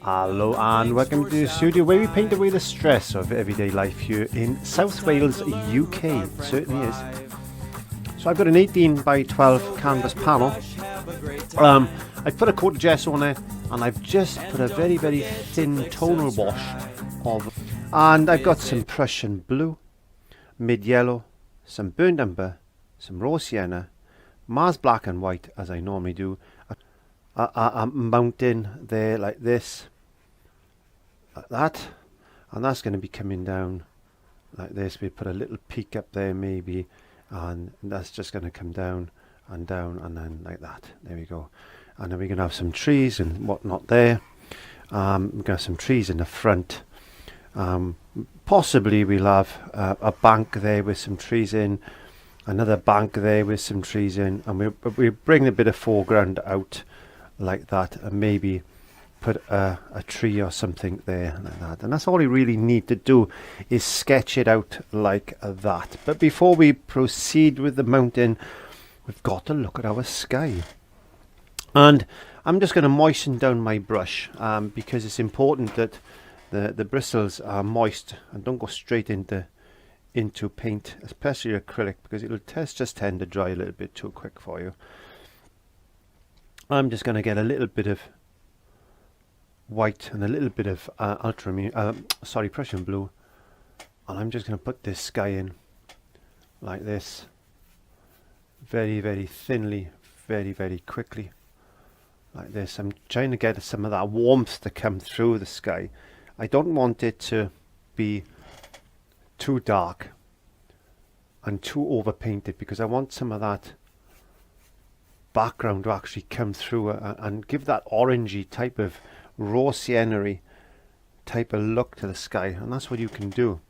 Hello and welcome to the studio where we paint away the stress of everyday life here in South Wales, UK. It certainly is. So I've got an 18 by 12 canvas panel. I've put a coat of gesso on it and I've just put a very thin tonal wash of, and I've got some Prussian blue, mid yellow, some burnt umber, some raw sienna, Mars black and white as I normally do. A mountain there like this, like that, and that's going to be coming down like this. We put a little peak up there maybe, and that's just going to come down and then like that. There we go. And then we're going to have some trees and whatnot there. We're going to have some trees in the front. Possibly we'll have a bank there with some trees in, another bank there with some trees in, and we'll bring a bit of foreground out like that, and maybe put a tree or something there like that. And that's all you really need to do, is sketch it out like that. But before we proceed with the mountain, we've got to look at our sky. And I'm just going to moisten down my brush, because it's important that the bristles are moist and don't go straight into paint, especially acrylic, because it'll just tend to dry a little bit too quick for you. I'm just going to get a little bit of white and a little bit of Prussian blue, and I'm just going to put this sky in like this, very thinly, very quickly, like this. I'm trying to get some of that warmth to come through the sky. I don't want it to be too dark and too overpainted, because I want some of that background to actually come through and give that orangey type of raw sienna type of look to the sky. And that's what you can do.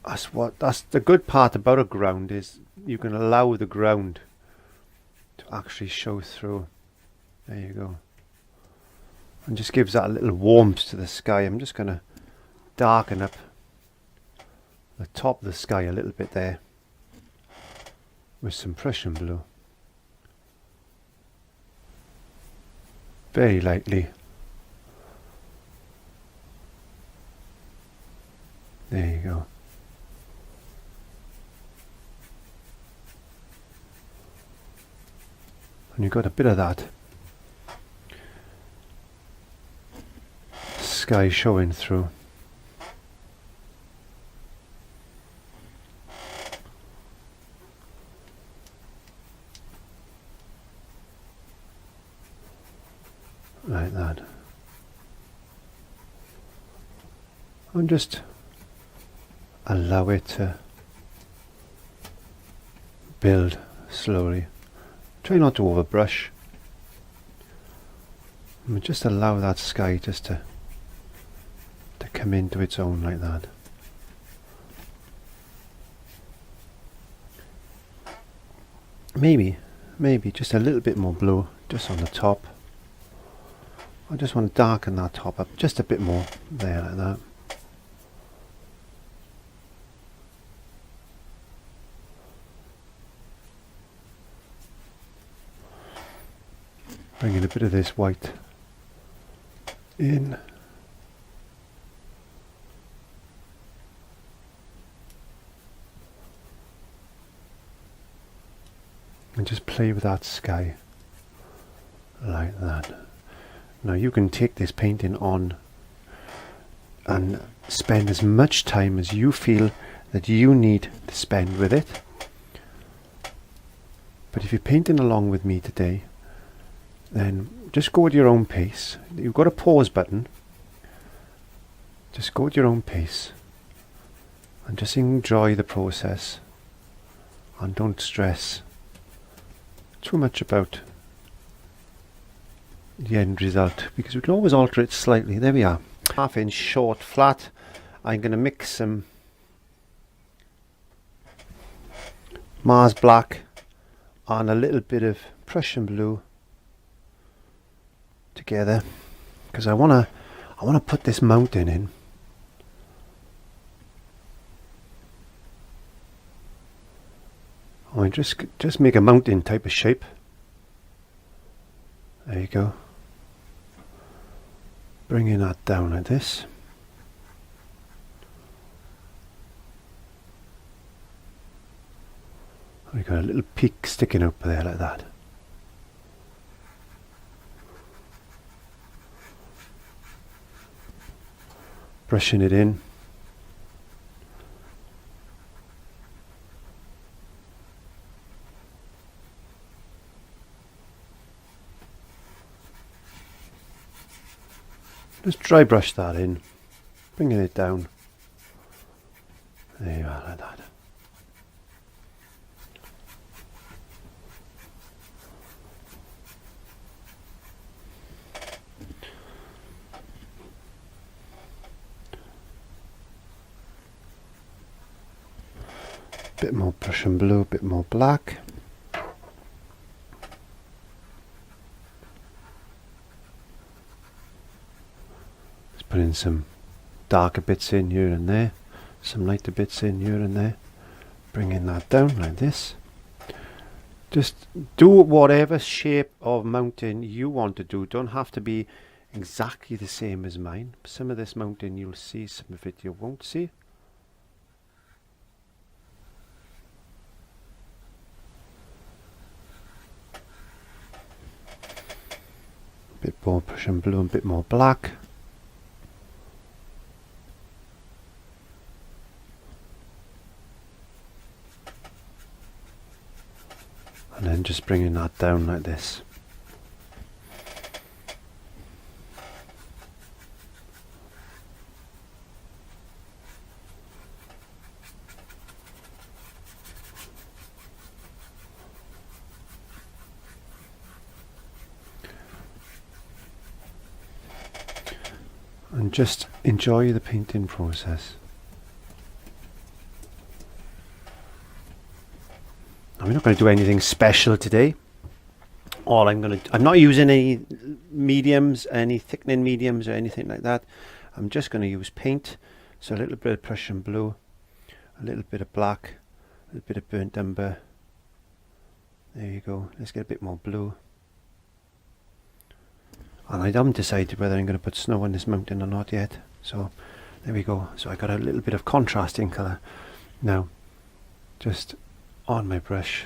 That's the good part about a ground, is you can allow the ground to actually show through. There you go. And just gives that a little warmth to the sky. I'm just going to darken up the top of the sky a little bit there with some Prussian blue, very lightly. There you go. And you've got a bit of that sky showing through. Like that. And just allow it to build slowly. Try not to overbrush. And just allow that sky just to come into its own like that. Maybe just a little bit more blue just on the top. I just want to darken that top up just a bit more there, like that. Bringing a bit of this white in. And just play with that sky like that. Now you can take this painting on and spend as much time as you feel that you need to spend with it. But if you're painting along with me today, then just go at your own pace. You've got a pause button. Just go at your own pace and just enjoy the process, and don't stress too much about the end result, because we can always alter it slightly. There we are, 1/2 inch short flat. I'm going to mix some Mars black and a little bit of Prussian blue together, because I want to put this mountain in. I just make a mountain type of shape. There you go. Bringing that down like this. We've got a little peak sticking up there like that. Brushing it in. Just dry brush that in, bringing it down. There you are, like that. Bit more Prussian blue, bit more black. Just putting some darker bits in here and there, some lighter bits in here and there. Bringing that down like this. Just do whatever shape of mountain you want to do. Don't have to be exactly the same as mine. Some of this mountain you'll see, some of it you won't see. Bit more Prussian blue and a bit more black. And then just bringing that down like this. And just enjoy the painting process. I'm not going to do anything special today. I'm not using any mediums, any thickening mediums or anything like that. I'm just going to use paint. So a little bit of Prussian blue, a little bit of black, a little bit of burnt umber. There you go. Let's get a bit more blue. And I haven't decided whether I'm going to put snow on this mountain or not yet. So there we go. So I got a little bit of contrasting colour. Now, just on my brush.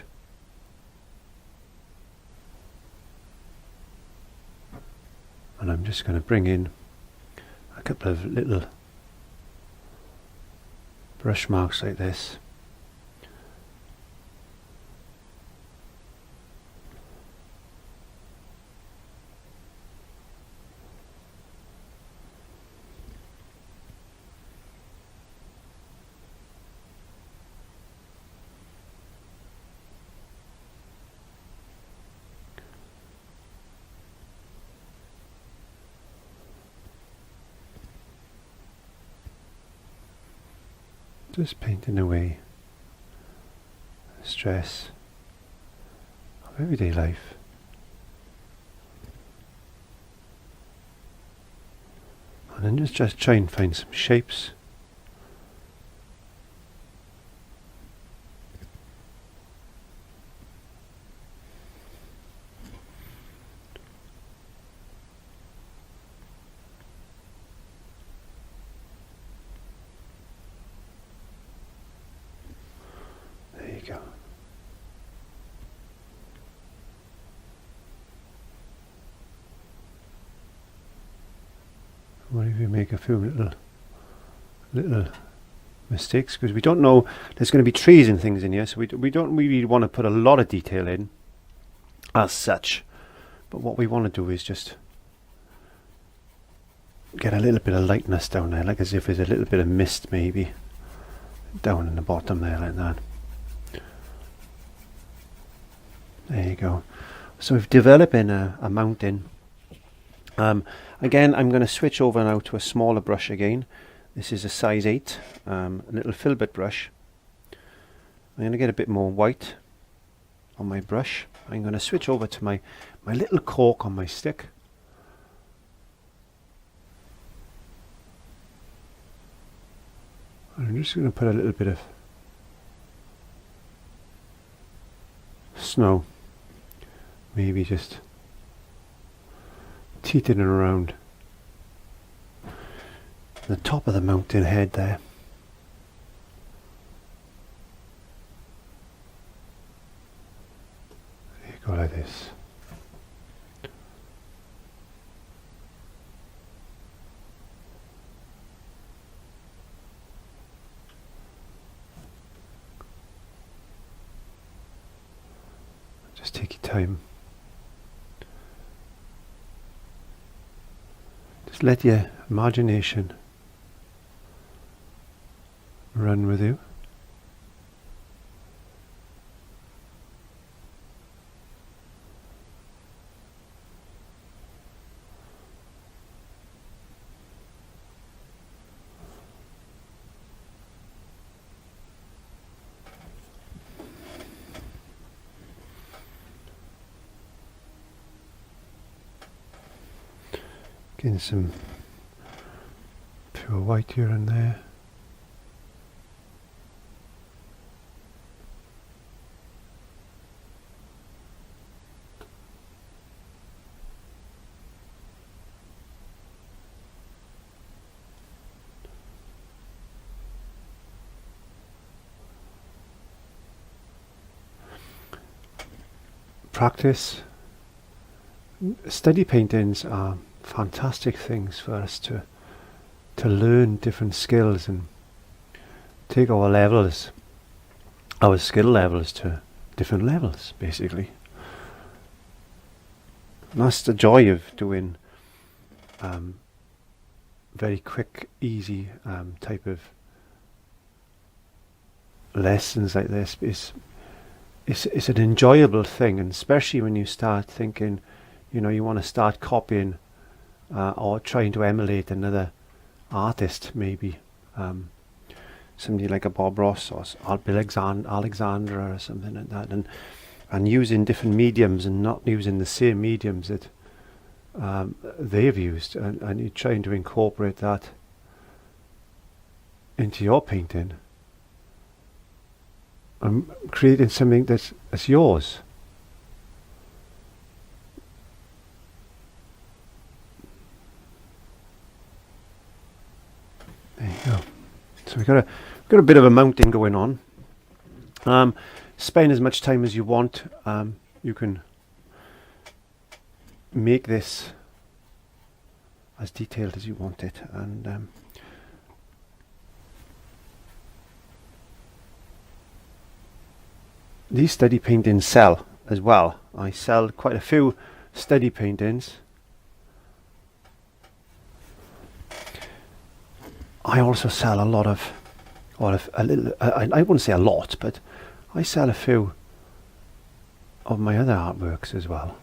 And I'm just going to bring in a couple of little brush marks like this. Just painting away the stress of everyday life. And then just try and find some shapes. Go. What if we make a few little mistakes, because we don't know there's going to be trees and things in here, so we don't really want to put a lot of detail in as such, but what we want to do is just get a little bit of lightness down there, like as if there's a little bit of mist maybe down in the bottom there, like that. There you go. So we're developing a mountain. Again, I'm going to switch over now to a smaller brush again. This is a size 8, a little filbert brush. I'm going to get a bit more white on my brush. I'm going to switch over to my little cork on my stick. I'm just going to put a little bit of snow, maybe just teetering around the top of the mountain head there. There you go, like this. Just take your time. Just let your imagination run with you. Getting some pure white here and there. Practice. Steady paintings are fantastic things for us to learn different skills and take our levels, our skill levels to different levels, basically. And that's the joy of doing very quick, easy type of lessons like this. It's an enjoyable thing, and especially when you start thinking, you know, you want to start copying or trying to emulate another artist, maybe somebody like a Bob Ross or Alexandra or something like that, and using different mediums and not using the same mediums that they've used, and you're trying to incorporate that into your painting and creating something that's yours. There you go. So we've got a bit of a mountain going on. Spend as much time as you want. You can make this as detailed as you want it, and these steady paintings sell as well. I sell quite a few steady paintings. I also sell a lot of, I wouldn't say a lot, but I sell a few of my other artworks as well.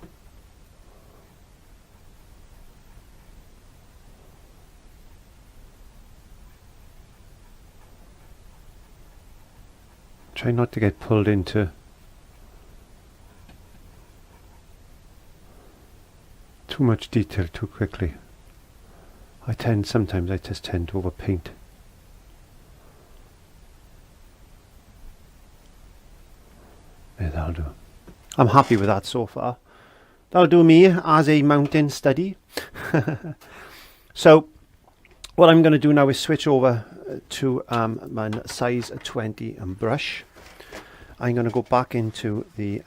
Try not to get pulled into too much detail too quickly. Sometimes I just tend to overpaint. Yeah, that'll do. I'm happy with that so far. That'll do me as a mountain study. So what I'm going to do now is switch over to my size 20 brush. I'm going to go back into the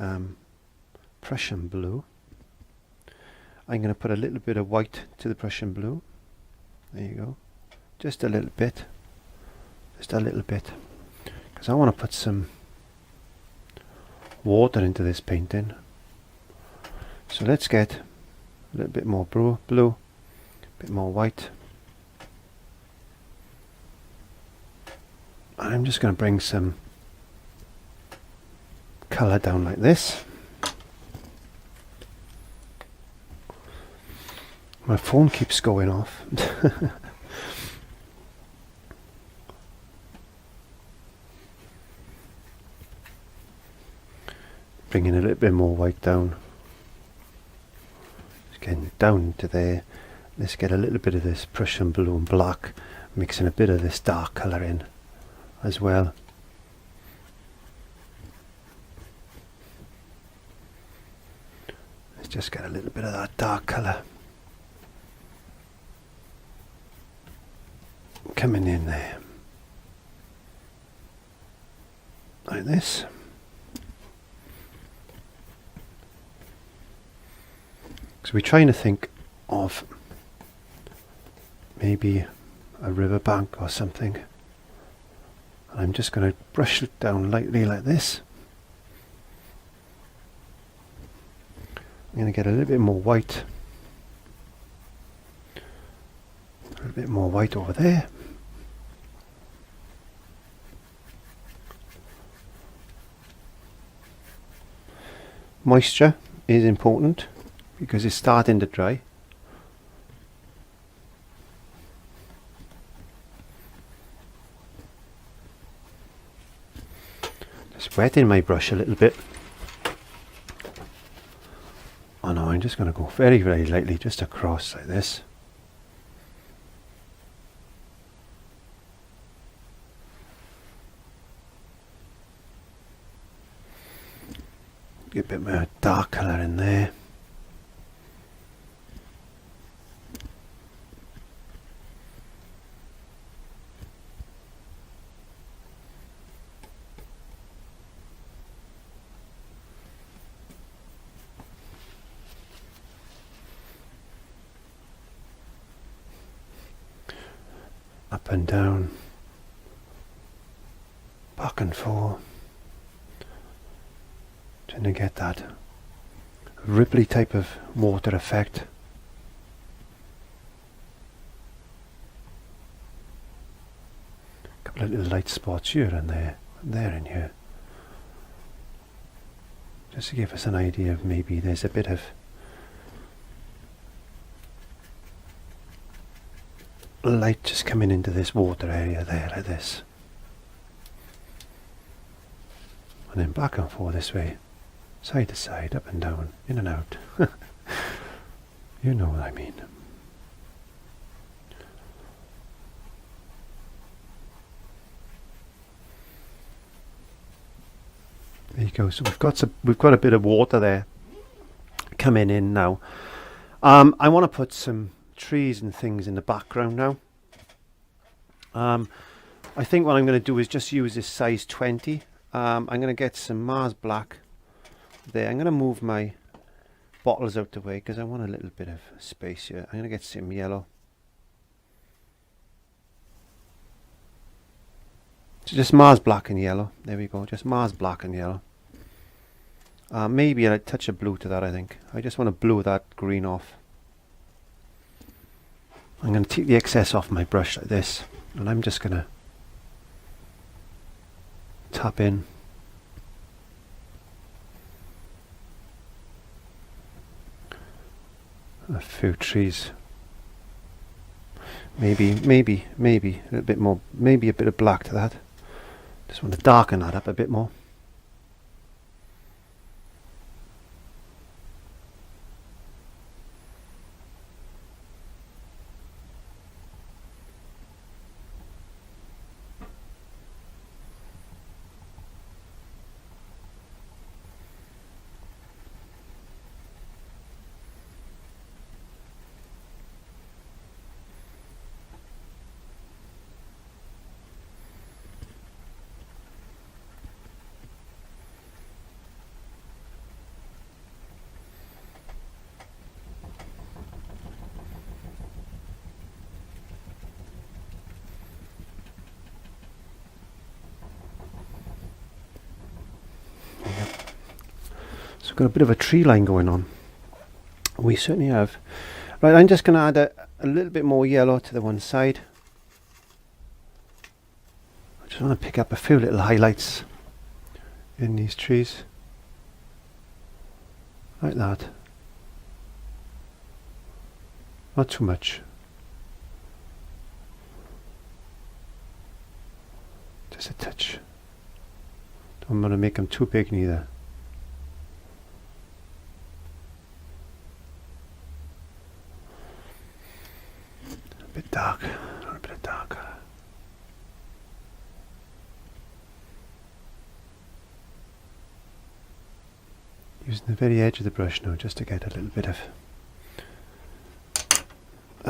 Prussian blue. I'm going to put a little bit of white to the Prussian blue. There you go. Just a little bit. Just a little bit. Because I want to put some water into this painting. So let's get a little bit more blue, a bit more white. And I'm just going to bring some colour down like this. My phone keeps going off. Bringing a little bit more white down. Just getting down to there. Let's get a little bit of this Prussian blue and black, mixing a bit of this dark colour in as well. Let's just get a little bit of that dark colour. coming in there like this. So we're trying to think of maybe a riverbank or something. And I'm just going to brush it down lightly like this. I'm going to get a little bit more white. A little bit more white over there. Moisture is important because it's starting to dry. Just wetting my brush a little bit. Oh no, I'm just going to go very, very lightly just across like this. Get a bit more dark colour in there. Up and down, back and forth, trying to get that ripply type of water effect. A couple of little light spots here and there and here, just to give us an idea of maybe there's a bit of light just coming into this water area there like this, and then back and forth this way, side to side, up and down, in and out. You know what I mean. There you go. So we've got a bit of water there coming in now. I want to put some trees and things in the background now. I think what I'm going to do is just use this size 20. I'm going to get some Mars black there. I'm going to move my bottles out the way because I want a little bit of space here. I'm going to get some yellow. So just Mars black and yellow. There we go. Just Mars black and yellow. Maybe a touch of blue to that, I think. I just want to blue that green off. I'm going to take the excess off my brush like this, and I'm just going to tap in. A few trees. Maybe a little bit more, maybe a bit of black to that. Just want to darken that up a bit more. So got a bit of a tree line going on. We certainly have. Right, I'm just going to add a little bit more yellow to the one side. I just want to pick up a few little highlights in these trees. Like that. Not too much. Just a touch. Don't want to make them too big neither. A bit dark, a little bit darker. Using the very edge of the brush now just to get a little bit of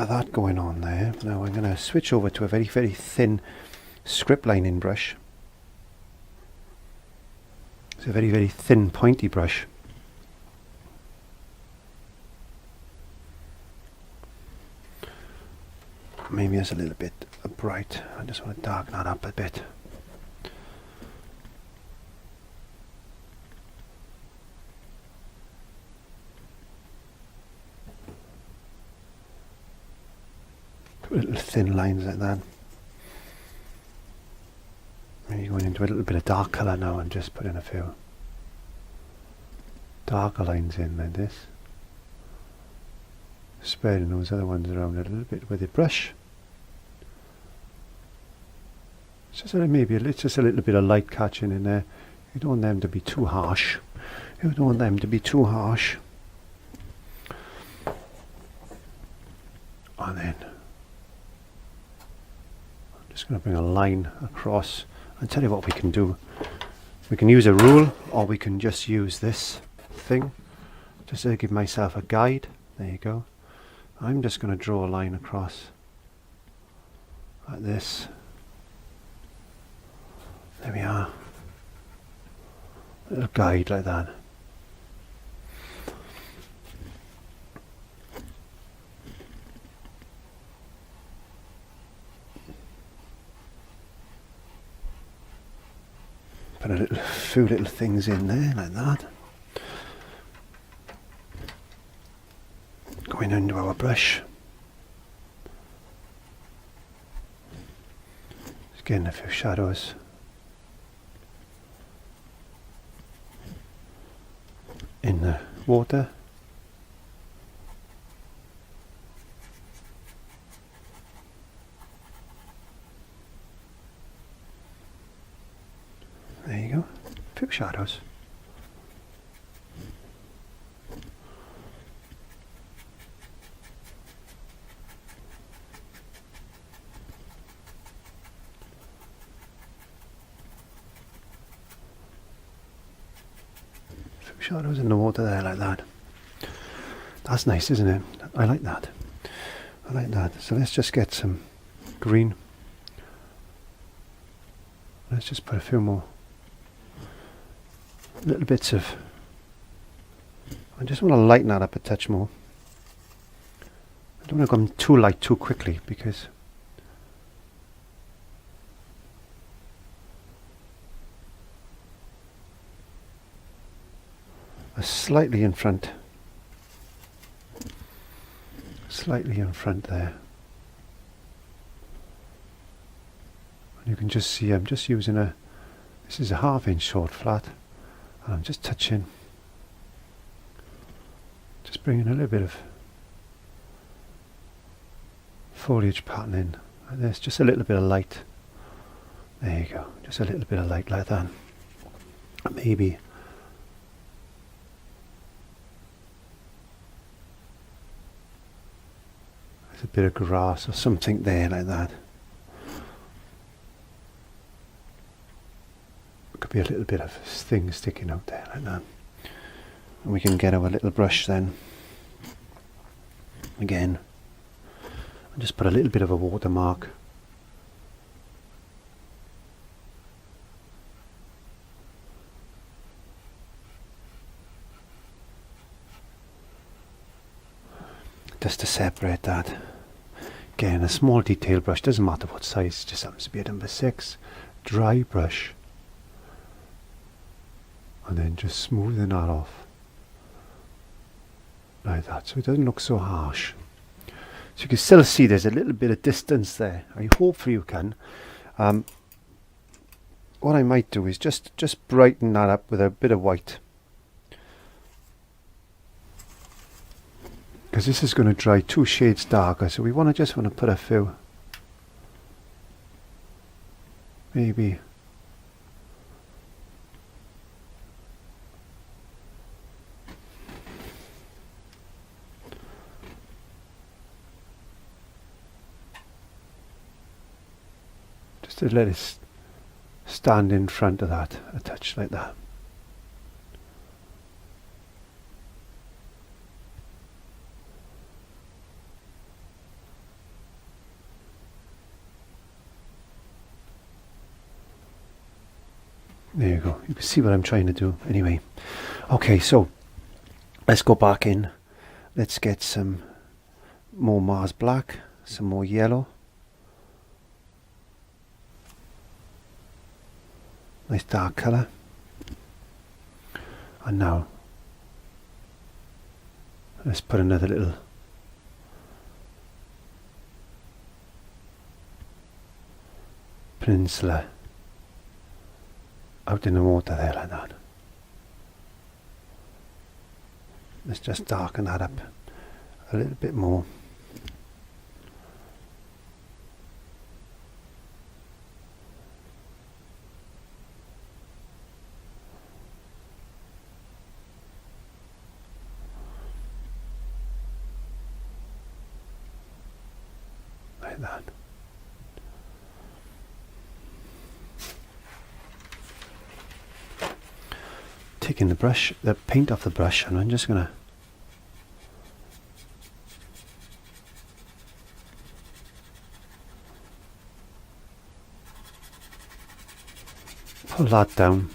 of that going on there. Now I'm going to switch over to a very, very thin script lining brush. It's a very, very thin pointy brush. Maybe it's a little bit bright. I just want to darken that up a bit. Put little thin lines like that. Maybe going into a little bit of dark colour now and just putting a few darker lines in like this. Spreading those other ones around a little bit with the brush. Just maybe just a little bit of light catching in there. You don't want them to be too harsh. You don't want them to be too harsh. And then I'm just going to bring a line across and tell you what we can do. We can use a rule, or we can just use this thing just to give myself a guide. There you go. I'm just going to draw a line across like this. There we are. A little guide like that. Put a few little things in there like that. Going into our brush. Just getting a few shadows. In the water. There you go. A few shadows. Shadows in the water there like that. That's nice, isn't it? I like that. I like that. So let's just get some green. Let's just put a few more little bits of. I just want to lighten that up a touch more. I don't want to go too light too quickly because slightly in front there, and you can just see I'm just using this is a 1/2 inch short flat, and I'm just touching, just bringing a little bit of foliage pattern in like this, just a little bit of light. There you go, just a little bit of light like that. Maybe a bit of grass or something there like that. Could be a little bit of thing sticking out there like that. And we can get our little brush then again and just put a little bit of a watermark. Just to separate that. Again, a small detail brush, doesn't matter what size, just happens to be a number 6. Dry brush. And then just smoothing that off. Like that, so it doesn't look so harsh. So you can still see there's a little bit of distance there. I hope you can. What I might do is just brighten that up with a bit of white. Because this is going to dry 2 shades darker, so we just want to put a few, maybe just to let it stand in front of that a touch like that. There you go. You can see what I'm trying to do. Anyway, okay, so let's go back in. Let's get some more Mars black, some more yellow. Nice dark colour. And now let's put another little peninsula out in the water there like that. Let's just darken that up a little bit more. Like that. Taking the brush, the paint off the brush, and I'm just gonna pull that down.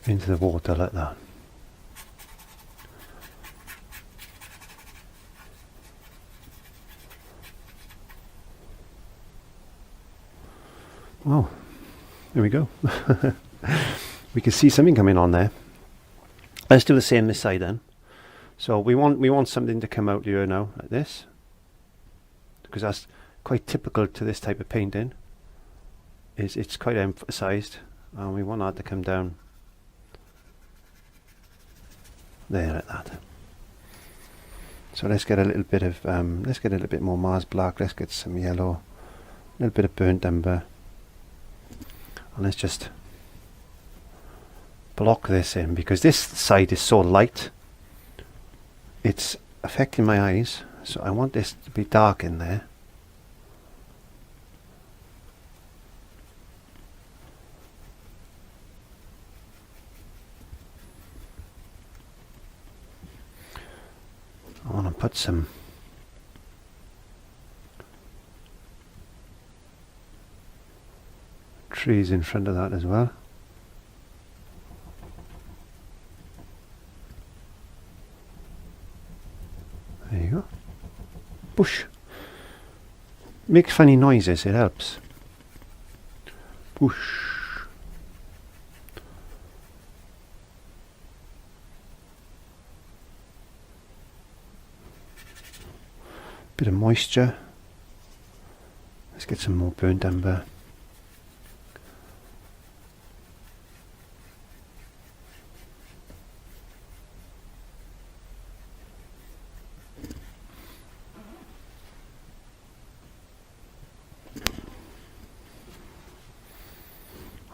Into the water like that. Well, there we go. We can see something coming on there. Let's do the same this side then. So we want something to come out here now like this, because that's quite typical to this type of painting. It's quite emphasized, and we want that to come down there like that. So let's get a little bit of let's get a little bit more Mars black. Let's get some yellow, a little bit of burnt umber. And let's just block this in, because this side is so light, it's affecting my eyes, so I want this to be dark in there. I want to put some trees in front of that as well. There you go. Bush. Makes funny noises, it helps. Bush. Bit of moisture. Let's get some more burnt umber.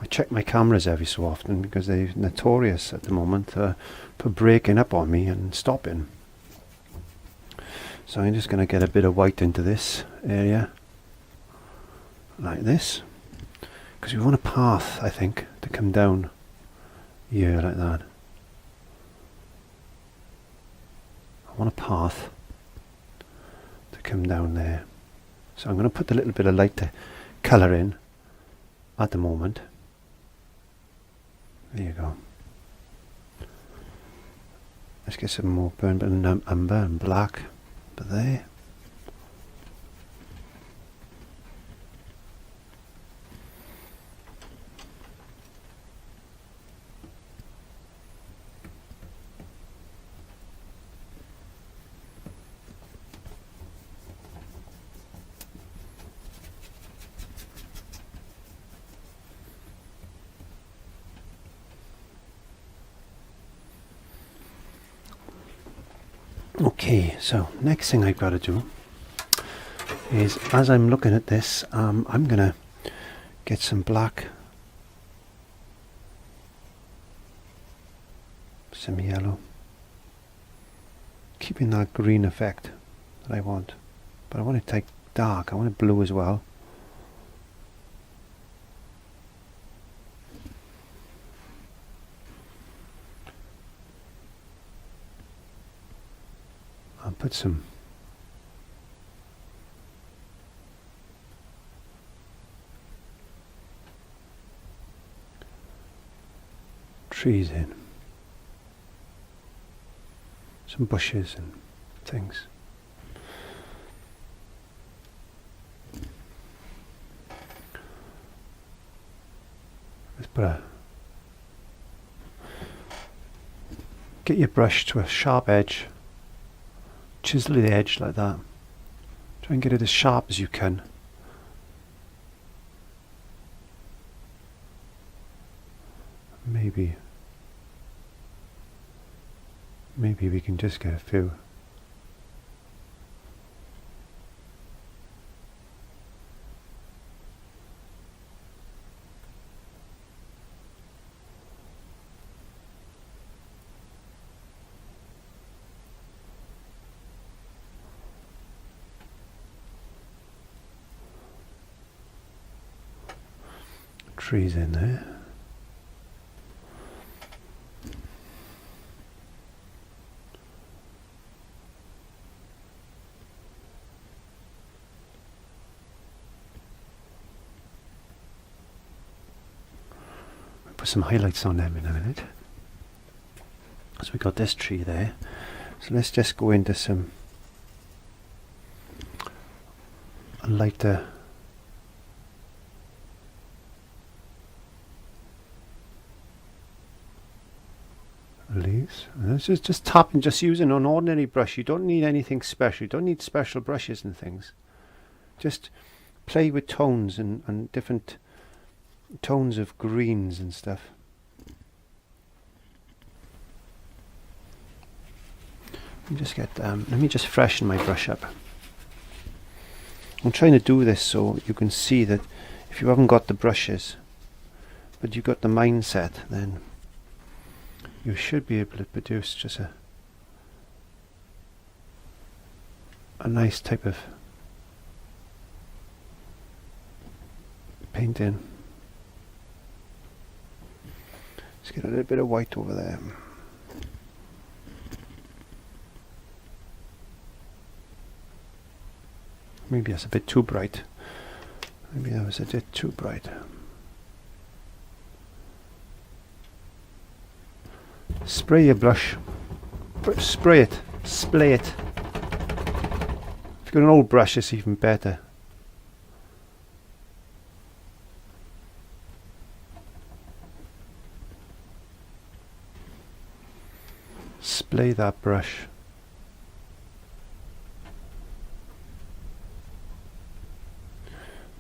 Check my cameras every so often, because they're notorious at the moment for breaking up on me and stopping. So I'm just going to get a bit of white into this area like this, because we want a path, I think, to come down here like that. I want a path to come down there, so I'm going to put a little bit of light colour in at the moment. There you go. Let's get some more burnt umber and black, but there. Okay, so next thing I've got to do is, as I'm looking at this, I'm going to get some black, some yellow, keeping that green effect that I want, but I want it take dark, I want it blue as well. I'll put some trees in. Some bushes and things. Let's get your brush to a sharp edge. Chisel the edge like that. Try and get it as sharp as you can. Maybe we can just get a few. Trees in there. Put some highlights on them in a minute. So we got this tree there. So let's just go into some lighter leaves. And this is just tapping, just using an ordinary brush. You don't need anything special. You don't need special brushes and things. Just play with tones and different tones of greens and stuff. Let me just freshen my brush up. I'm trying to do this so you can see that if you haven't got the brushes but you've got the mindset, then you should be able to produce just a nice type of painting. Let's get a little bit of white over there. Maybe that's a bit too bright. Maybe that was a bit too bright. Spray your brush. Spray it. Splay it. If you've got an old brush, it's even better. Splay that brush.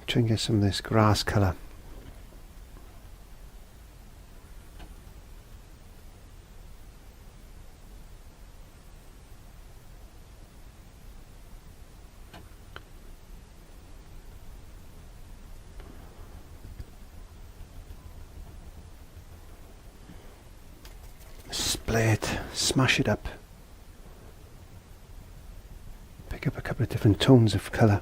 Try and get some of this grass colour. Splay it, smash it up. Pick up a couple of different tones of colour.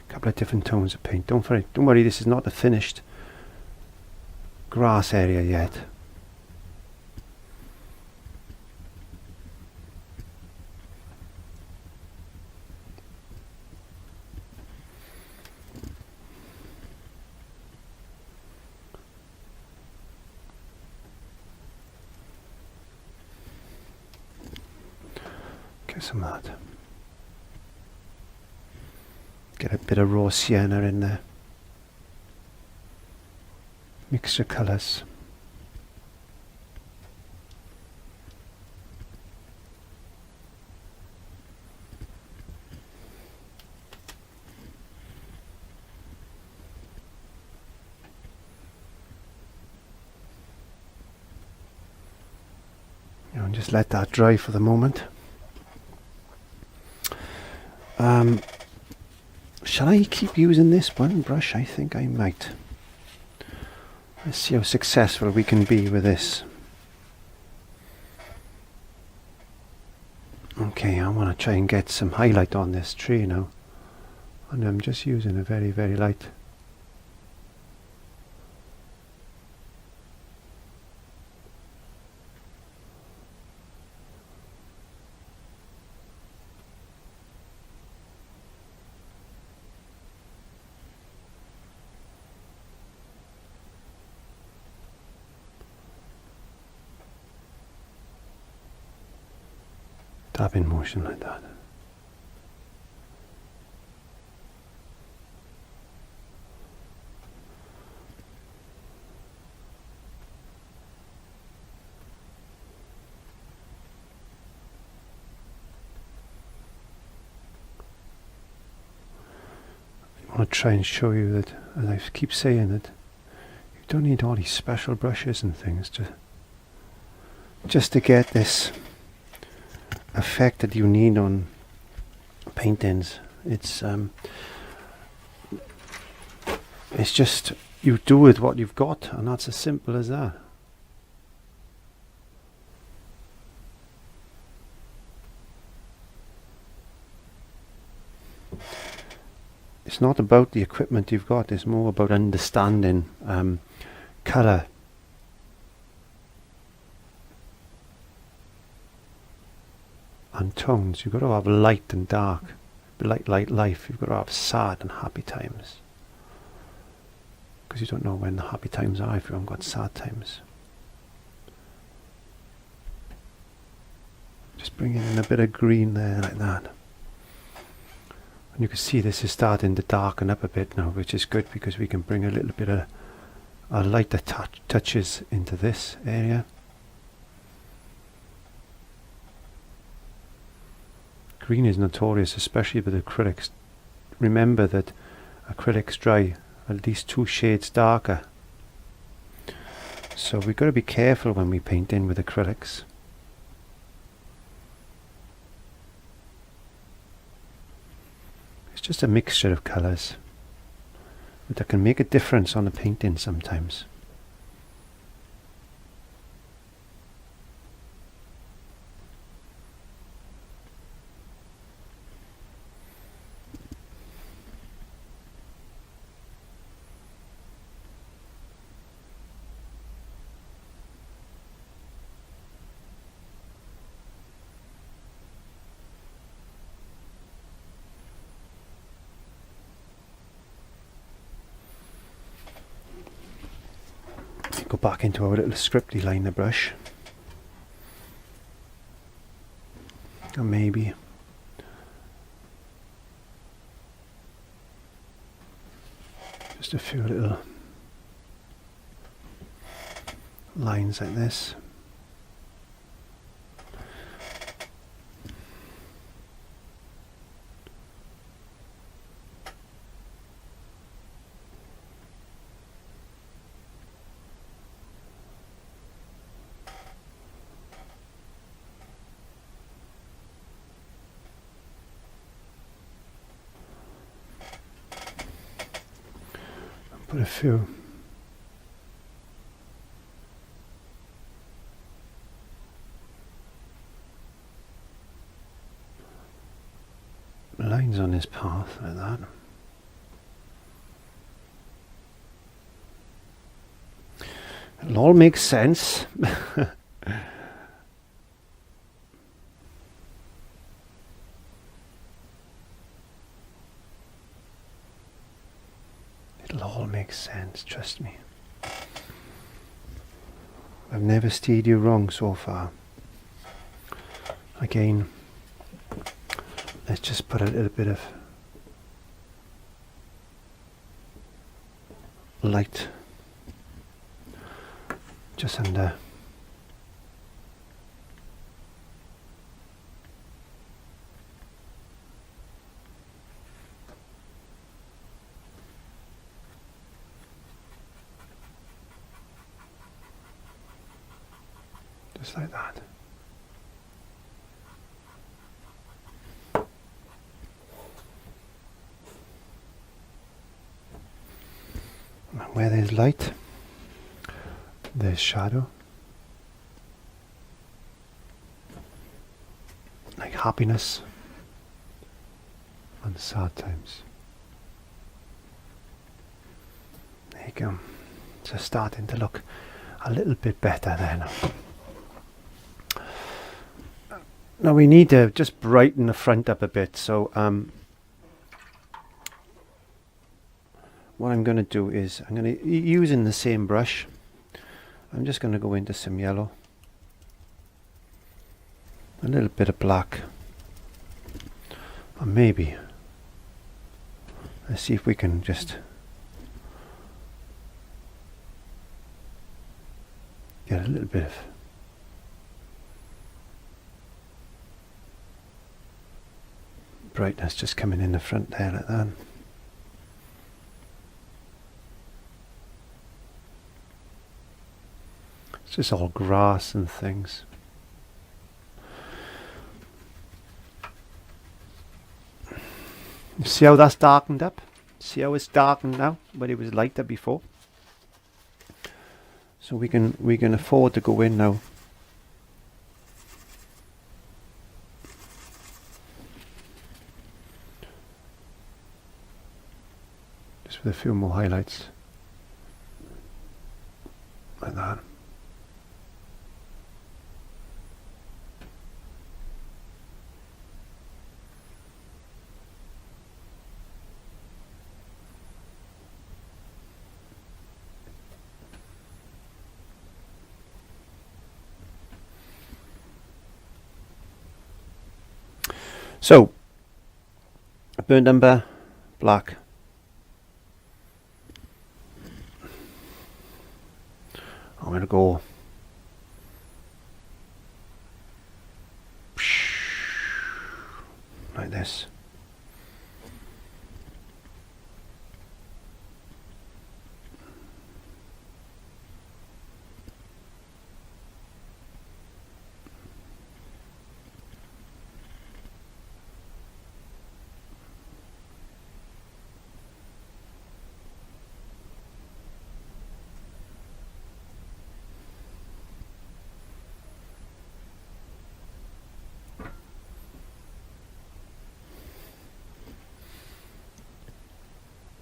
Couple of different tones of paint. Don't worry, this is not the finished grass area yet. Get some of that. Get a bit of raw sienna in there. Mix your colours. And just let that dry for the moment. Shall I keep using this one brush? I think I might. Let's see how successful we can be with this. Okay, I want to try and get some highlight on this tree now. And I'm just using a very, very light. dabbing motion like that. I want to try and show you that, as I keep saying, that you don't need all these special brushes and things just to get this effect that you need on paintings. It's just you do with what you've got, and that's as simple as that. It's not about the equipment you've got, it's more about understanding colour. And tones. You've got to have light and dark. Like life, you've got to have sad and happy times. Because you don't know when the happy times are if you haven't got sad times. Just bringing in a bit of green there, like that. And you can see this is starting to darken up a bit now, which is good because we can bring a little bit of lighter touches into this area. Green is notorious, especially with acrylics. Remember that acrylics dry at least 2 shades darker. So we've got to be careful when we paint in with acrylics. It's just a mixture of colours, but that can make a difference on a painting sometimes. Go back into our little scripty liner brush, and maybe just a few little lines like this. Put a few lines on this path like that. It'll all make sense. It'll all make sense, trust me. I've never steered you wrong so far. Again, let's just put a little bit of light just under. Just like that. And where there's light, there's shadow. Like happiness and sad times. There you go. So starting to look a little bit better there now. Now we need to just brighten the front up a bit, so what I'm going to do is I'm going to, using the same brush, I'm just going to go into some yellow. a little bit of black, or maybe, let's see if we can just get a little bit of brightness just coming in the front there like that. It's just all grass and things. See how that's darkened up? See how it's darkened now, but it was lighter before. So we can afford to go in now. Just with a few more highlights. Like that. So, burnt umber, black. I'm going to go like this.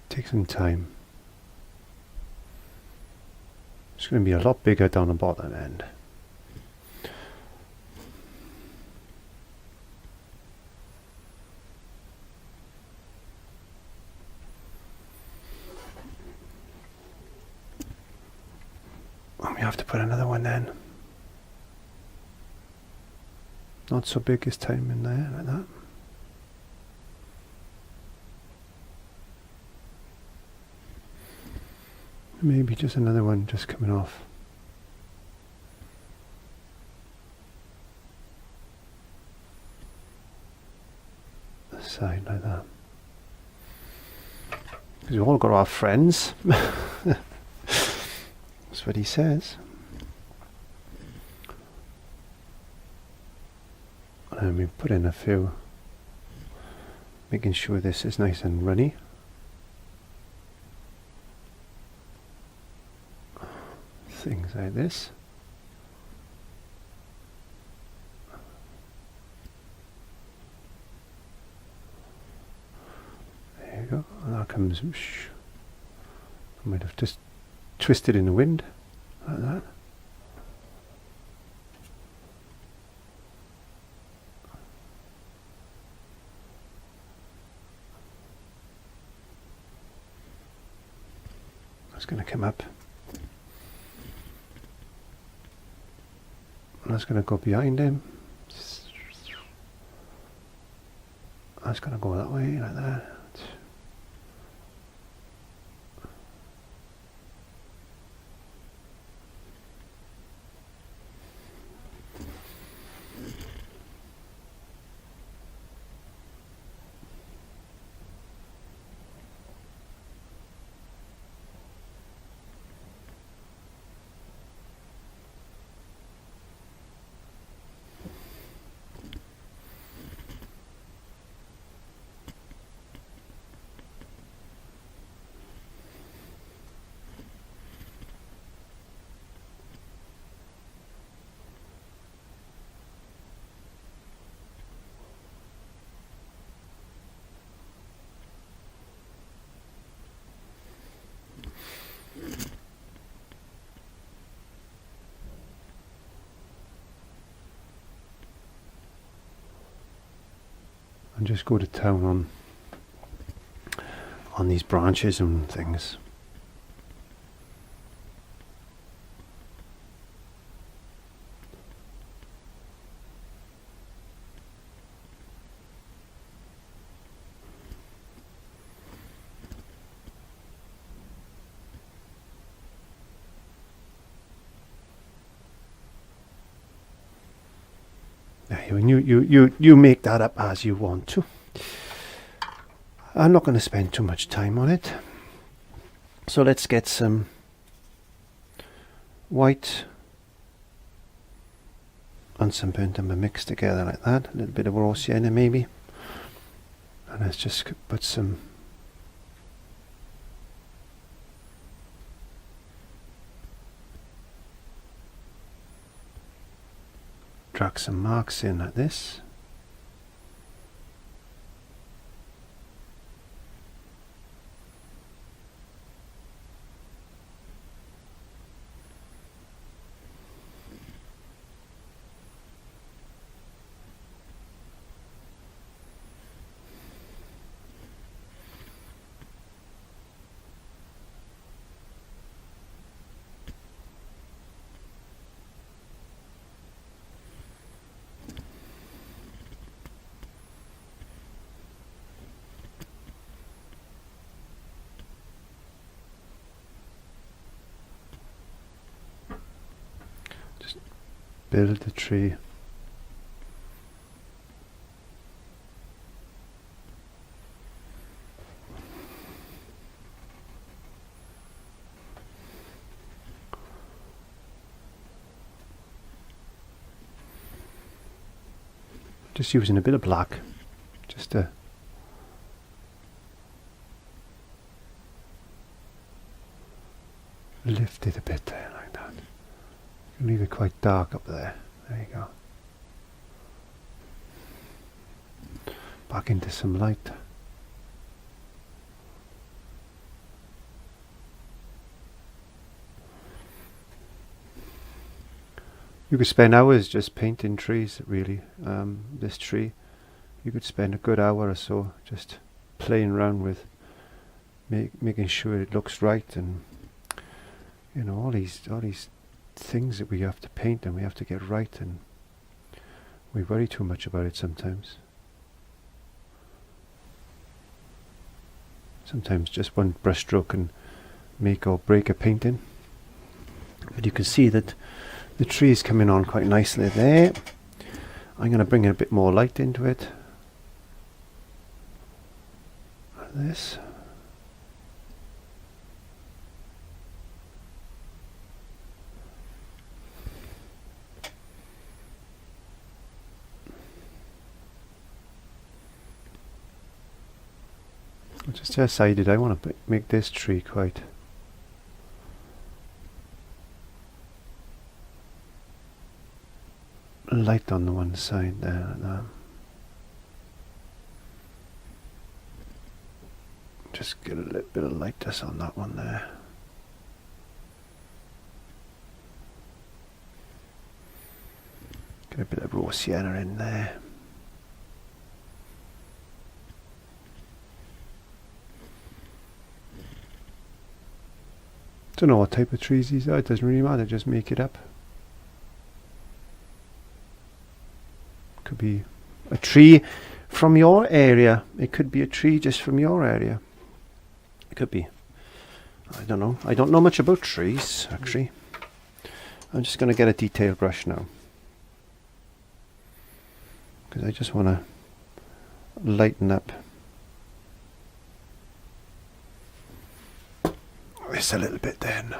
Take some time. It's going to be a lot bigger down the bottom end. And we have to put another one then. Not so big this time in there, like that. Maybe just another one just coming off. The side like that. Because we've all got our friends. That's what he says. And we put in a few, making sure this is nice and runny. Things like this. There you go. And that comes. Whoosh. I might have just twisted in the wind like that. That's going to come up. That's going to go behind him. That's going to go that way, like that. And just go to town on these branches and things. You make that up as you want to. I'm not going to spend too much time on it. So let's get some white and some burnt umber mixed together like that. A little bit of raw sienna maybe. And let's just put some drag some marks in like this. Build the tree. Just using a bit of black, just to lift it a bit there like that. Leave it quite dark up there. There you go. Back into some light. You could spend hours just painting trees, really. This tree, you could spend a good hour or so just playing around with making sure it looks right, and you know, all these things that we have to paint and we have to get right, and we worry too much about it sometimes. Sometimes just one brush stroke can make or break a painting. But you can see that the tree is coming on quite nicely there. I'm going to bring a bit more light into it. Like this. I just decided I want to make this tree quite light on the one side there, like that. Just get a little bit of lightness on that one there. Get a bit of raw sienna in there. Don't know what type of trees these are, it doesn't really matter, just make it up. Could be a tree from your area, it could be a tree just from your area. It could be, I don't know, I don't know much about trees actually. I'm just going to get a detail brush now, because I just want to lighten up this a little bit then.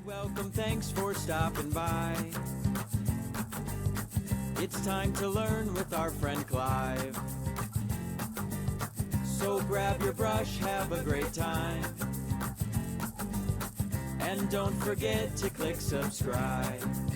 Welcome, thanks for stopping by. It's time to learn with our friend Clive. So grab your brush, have a great time. And don't forget to click subscribe.